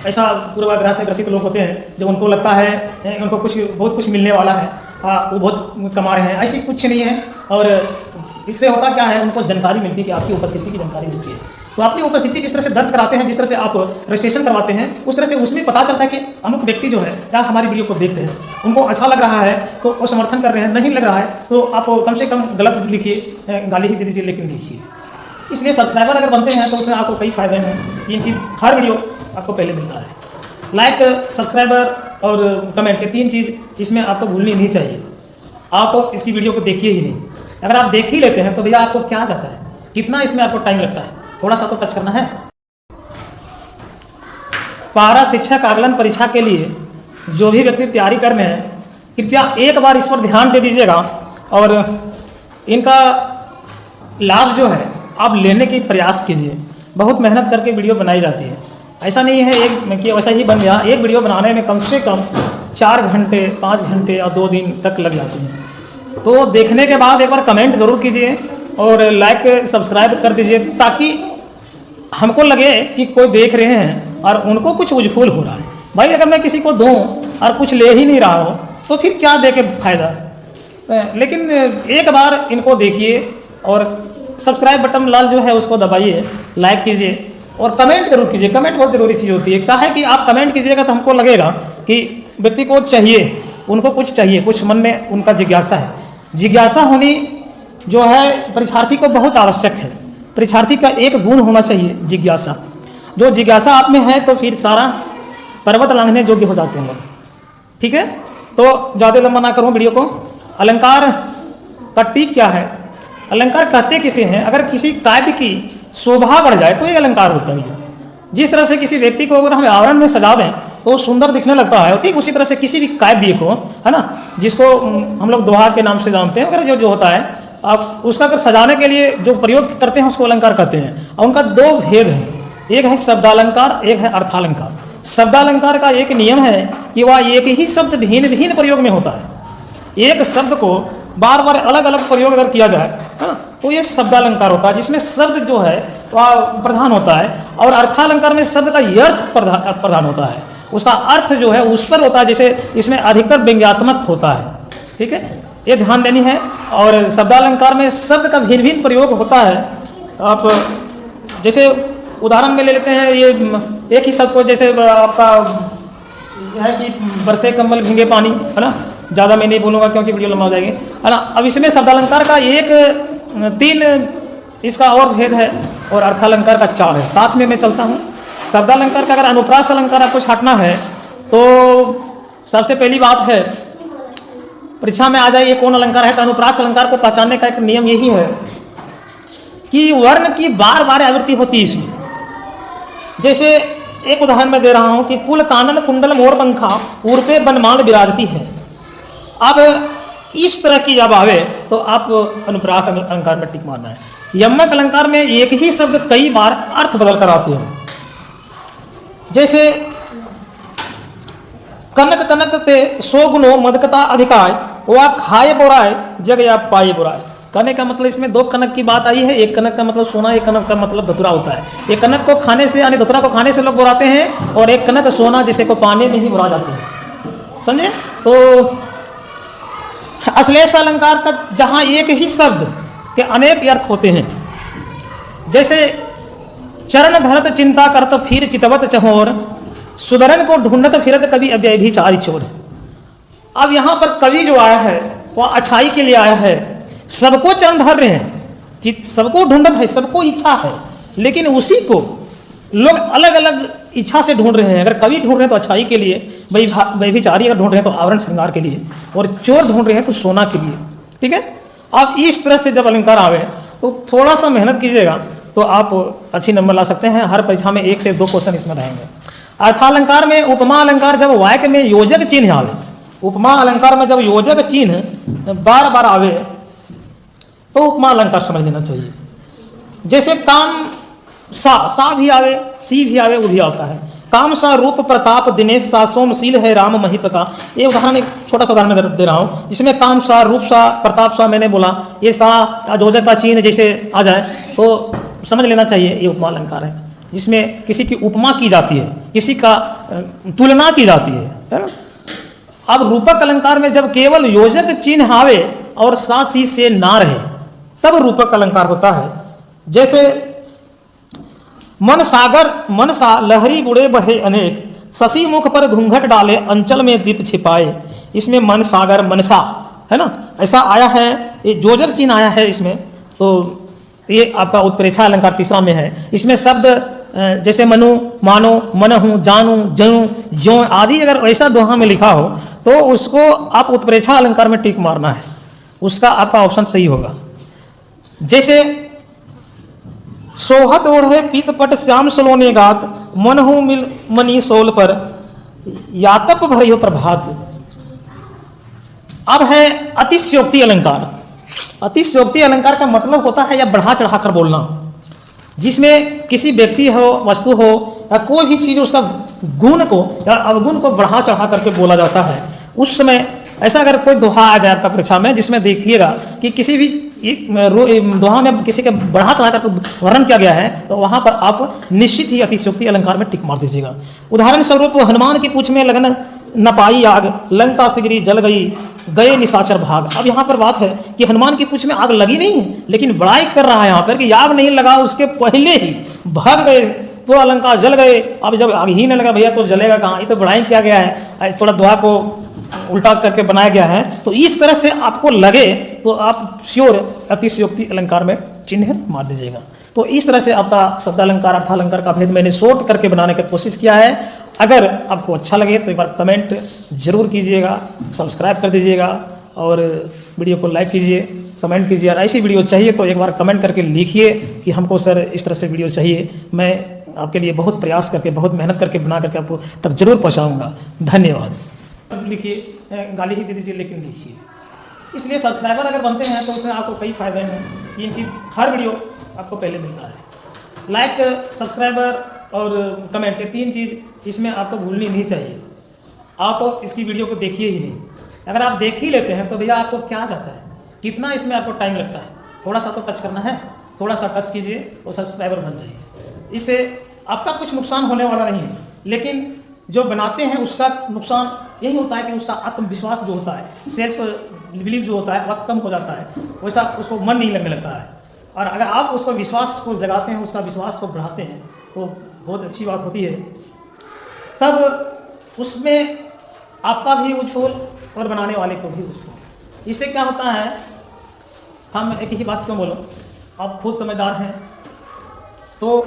ऐसा पूर्वाग्रह से ग्रसित लोग होते हैं जब उनको लगता है उनको बहुत कुछ मिलने वाला है, वो बहुत कमा रहे हैं। ऐसी कुछ नहीं है। और इससे होता क्या है, उनको जानकारी मिलती है कि आपकी उपस्थिति की जानकारी मिलती है। तो अपनी उपस्थिति जिस तरह से दर्ज कराते हैं, जिस तरह से आप रजिस्ट्रेशन करवाते हैं, उस तरह से उसमें पता चलता है कि अमुक व्यक्ति जो है क्या हमारी वीडियो को देख रहे हैं, उनको अच्छा लग रहा है तो वो समर्थन कर रहे हैं, नहीं लग रहा है तो आप कम से कम गलत लिखिए, गाली ही दे दीजिए लेकिन लिखिए। इसलिए सब्सक्राइबर अगर बनते हैं तो उसमें आपको कई फायदे हैं कि इनकी हर वीडियो आपको पहले मिलता है। लाइक, सब्सक्राइबर और कमेंट, ये 3 चीज़ इसमें आपको भूलनी नहीं चाहिए। आप तो इसकी वीडियो को देखिए ही नहीं। अगर आप देख ही लेते हैं तो भैया आपको क्या जाता है, कितना इसमें आपको टाइम लगता है, थोड़ा सा तो टच करना है। पारा शिक्षक आकलन परीक्षा के लिए जो भी व्यक्ति तैयारी कर रहे हैं, कृपया एक बार इस पर ध्यान दे दीजिएगा और इनका लाभ जो है आप लेने की प्रयास कीजिए। बहुत मेहनत करके वीडियो बनाई जाती है। ऐसा नहीं है एक कि वैसा ही बन गया। एक वीडियो बनाने में कम से कम 4 घंटे, 5 घंटे और 2 दिन तक लग जाते हैं। तो देखने के बाद एक बार कमेंट ज़रूर कीजिए और लाइक, सब्सक्राइब कर दीजिए ताकि हमको लगे कि कोई देख रहे हैं और उनको कुछ यूजफुल हो रहा है। भाई अगर मैं किसी को दूँ और कुछ ले ही नहीं रहा हो तो फिर क्या दे के फायदा। लेकिन एक बार इनको देखिए और सब्सक्राइब बटन लाल जो है उसको दबाइए, लाइक कीजिए और कमेंट जरूर कीजिए। कमेंट बहुत ज़रूरी चीज़ होती है। क्या है कि आप कमेंट कीजिएगा तो हमको लगेगा कि व्यक्ति को चाहिए, उनको कुछ चाहिए, कुछ मन में उनका जिज्ञासा है। जिज्ञासा होनी जो है परीक्षार्थी को बहुत आवश्यक है। परीक्षार्थी का एक गुण होना चाहिए जिज्ञासा। जो जिज्ञासा आप में है तो फिर सारा पर्वत लांघने योग्य हो जाते हैं लोग। ठीक है, तो ज़्यादा लंबा ना करूँ वीडियो को। अलंकार का टीक क्या है, अलंकार कहते किसे हैं? अगर किसी काव्य की शोभा बढ़ जाए तो ये अलंकार होता है। जिस तरह से किसी व्यक्ति को अगर हम आवरण में सजा दें तो वो सुंदर दिखने लगता है, ठीक उसी तरह से किसी भी काव्य को, है ना, जिसको हम लोग दोहा के नाम से जानते हैं, अगर जो होता है आप उसका अगर सजाने के लिए जो प्रयोग करते हैं उसको अलंकार कहते हैं। और उनका 2 भेद है, एक है शब्दालंकार, एक है अर्थालंकार। शब्दालंकार का एक नियम है कि वह एक ही शब्द भिन्न भिन्न प्रयोग में होता है। एक शब्द को बार बार अलग अलग प्रयोग अगर किया जाए तो ये शब्दालंकार होता है, जिसमें शब्द जो है वह प्रधान होता है। और अर्थालंकार में शब्द का अर्थ प्रधान होता है, उसका अर्थ जो है उस पर होता है, जैसे इसमें अधिकतर व्यंग्यात्मक होता है। ठीक है, ये ध्यान देनी है। और शब्दालंकार में शब्द का भिन्न भिन्न प्रयोग होता है। आप जैसे उदाहरण में ले लेते हैं, ये एक ही शब्द को, जैसे आपका है कि बरसे कम्बल भींगे पानी, है ना। ज़्यादा मैं नहीं बोलूँगा क्योंकि वीडियो लंबा हो जाएगी, है ना। अब इसमें शब्दालंकार का 3 इसका और भेद है और अर्थालंकार का 4 है। साथ में मैं चलता हूँ। शब्दालंकार का अगर अनुप्रास अलंकार आपको छाटना है तो सबसे पहली बात है, परीक्षा में आ जाए ये कौन अलंकार है, तो अनुप्रास अलंकार को पहचानने का एक नियम यही है कि वर्ण की बार बार आवृत्ति होती है इसमें। जैसे एक उदाहरण मैं दे रहा हूँ कि कुल कानन कुंडल मोर पंखा पूर्वे बनमाल विराजती है। अब इस तरह की जब आवे तो आप अनुप्रास अलंकार पर टिक मारना है। यमक अलंकार में एक ही शब्द कई बार अर्थ बदल कर आते हैं। जैसे कनक कनक ते 100 गुणों मदकता अधिकाय, वह खाए बोराय जग या पाए बोराय। कहने का मतलब इसमें 2 कनक की बात आई है। एक कनक का मतलब सोना, एक कनक का मतलब धतुरा होता है। एक कनक को खाने से यानी धतुरा को खाने से लोग बोराते हैं और एक कनक सोना जिसे को पानी में ही बोरा जाते हैं। समझे? तो अश्लेष अलंकार का जहां एक ही शब्द के अनेक अर्थ होते हैं। जैसे चरण धरत चिंता करत फिर चितवत चहोर, सुबरन को ढूंढत फिरत कभी अव्यभिचारी चोर। अब यहाँ पर कवि जो आया है वह अच्छाई के लिए आया है। सबको चरण धर रहे हैं, सबको ढूंढत है, सबको इच्छा है, लेकिन उसी को लोग अलग अलग इच्छा से ढूंढ रहे हैं। अगर कवि ढूंढ रहे हैं तो अच्छाई के लिए, व्यभिचारी अगर ढूंढ रहे हैं तो आवरण श्रृंगार के लिए, और चोर ढूंढ रहे हैं तो सोना के लिए। ठीक है, आप इस तरह से जब अलंकार आवे तो थोड़ा सा मेहनत कीजिएगा तो आप अच्छी नंबर ला सकते हैं। हर परीक्षा में 1 से 2 क्वेश्चन इसमें रहेंगे। अर्थालंकार में उपमा अलंकार जब वाक्य में योजक चिन्ह आवे, उपमा अलंकार में जब योजक चिन्ह बार बार आवे तो उपमा अलंकार समझ लेना चाहिए। जैसे काम सा भी आवे, सी भी आवे, वो भी आता है। काम सा रूप प्रताप दिनेश सा सोमशील है राम महिप का। ये उदाहरण एक छोटा सा उदाहरण मैं दे रहा हूँ, जिसमें काम सा, रूप सा, प्रताप सा मैंने बोला, ये सा योजक का चिन्ह जैसे आ जाए तो समझ लेना चाहिए ये उपमा अलंकार है। जिसमें किसी की उपमा की जाती है, किसी का तुलना की जाती है ना। अब रूपक अलंकार में जब केवल योजक चिन्ह आवे और सा सी से ना रहे तब रूपक अलंकार होता है। जैसे मन सागर मन सा लहरी बुढ़े बहे अनेक, शशि मुख पर घूंघट डाले अंचल में दीप छिपाए। इसमें मन सागर मनसा है ना, ऐसा आया है, ये योजक चिन्ह आया है इसमें। तो ये आपका उत्प्रेक्षा अलंकार तीसरा में है। इसमें शब्द जैसे मनु, मानो, मनहु, जानू, जनू, ज्यों आदि अगर ऐसा दोहा में लिखा हो तो उसको आप उत्प्रेक्षा अलंकार में टिक मारना है, उसका आपका ऑप्शन सही होगा। जैसे सोहत ओढ़े पीत पट श्याम सलोने गात, मनहु मिल मनी सोल पर यातप भरियो प्रभात। अब है अतिशयोक्ति अलंकार। अतिशयोक्ति अलंकार का मतलब होता है या बढ़ा चढ़ा कर बोलना, जिसमें किसी व्यक्ति हो, वस्तु हो या कोई भी चीज़ उसका गुण को या अवगुण को बढ़ा चढ़ा करके बोला जाता है। उस समय ऐसा अगर कोई दोहा आ जाए आपका परीक्षा में जिसमें देखिएगा कि किसी भी दोहा में किसी के बढ़ा चढ़ा कर वर्णन किया गया है तो वहाँ पर आप निश्चित ही अतिशयोक्ति अलंकार में टिक मार दीजिएगा। उदाहरण स्वरूप हनुमान की पूंछ में लगन न पाई आग, लंका सिगरी जल गई, गए निशाचर भाग। अब यहाँ पर बात है कि हनुमान की पूंछ में आग लगी नहीं है, लेकिन बड़ाई कर रहा है यहाँ पर कि आग नहीं लगा, उसके पहले ही भाग गए, पूरा लंका जल गए। अब जब आग ही नहीं लगा भैया तो जलेगा कहाँ, ये तो बड़ाई किया गया है, थोड़ा दोहा को उल्टा करके बनाया गया है। तो इस तरह से आपको लगे तो आप श्योर अतिशयोक्ति अलंकार में चिन्ह मार दीजिएगा। तो इस तरह से आपका शब्दालंकार अर्थालंकार का भेद मैंने शॉर्ट करके बनाने की कोशिश किया है। अगर आपको अच्छा लगे तो एक बार कमेंट जरूर कीजिएगा, सब्सक्राइब कर दीजिएगा और वीडियो को लाइक कीजिए, कमेंट कीजिए। और ऐसी वीडियो चाहिए तो एक बार कमेंट करके लिखिए कि हमको सर इस तरह से वीडियो चाहिए। मैं आपके लिए बहुत प्रयास करके, बहुत मेहनत करके बना करके आपको तक जरूर पहुँचाऊँगा। धन्यवाद। लिखिए, गाली ही दे दीजिए लेकिन लिखिए। इसलिए सब्सक्राइबर अगर बनते हैं तो उसमें आपको कई फ़ायदे हैं कि इनकी हर वीडियो आपको पहले मिलता है। लाइक, सब्सक्राइबर और कमेंट, ये तीन चीज़ इसमें आपको भूलनी नहीं चाहिए। आप तो इसकी वीडियो को देखिए ही नहीं। अगर आप देख ही लेते हैं तो भैया आपको क्या जाता है, कितना इसमें आपको टाइम लगता है, थोड़ा सा तो टच करना है, थोड़ा सा टच कीजिए और सब्सक्राइबर बन जाइए। इससे आपका कुछ नुकसान होने वाला नहीं है, लेकिन जो बनाते हैं उसका नुकसान यही होता है कि उसका आत्मविश्वास जो होता है, सेल्फ बिलीव जो होता है वह कम हो जाता है, वैसा उसको मन नहीं लगने लगता है। और अगर आप उसको विश्वास को जगाते हैं, उसका विश्वास को बढ़ाते हैं तो बहुत अच्छी बात होती है। तब उसमें आपका भी उछोल और बनाने वाले को भी उछोल। इससे क्या होता है, हम एक ही बात क्यों बोलो, आप खुद समझदार हैं तो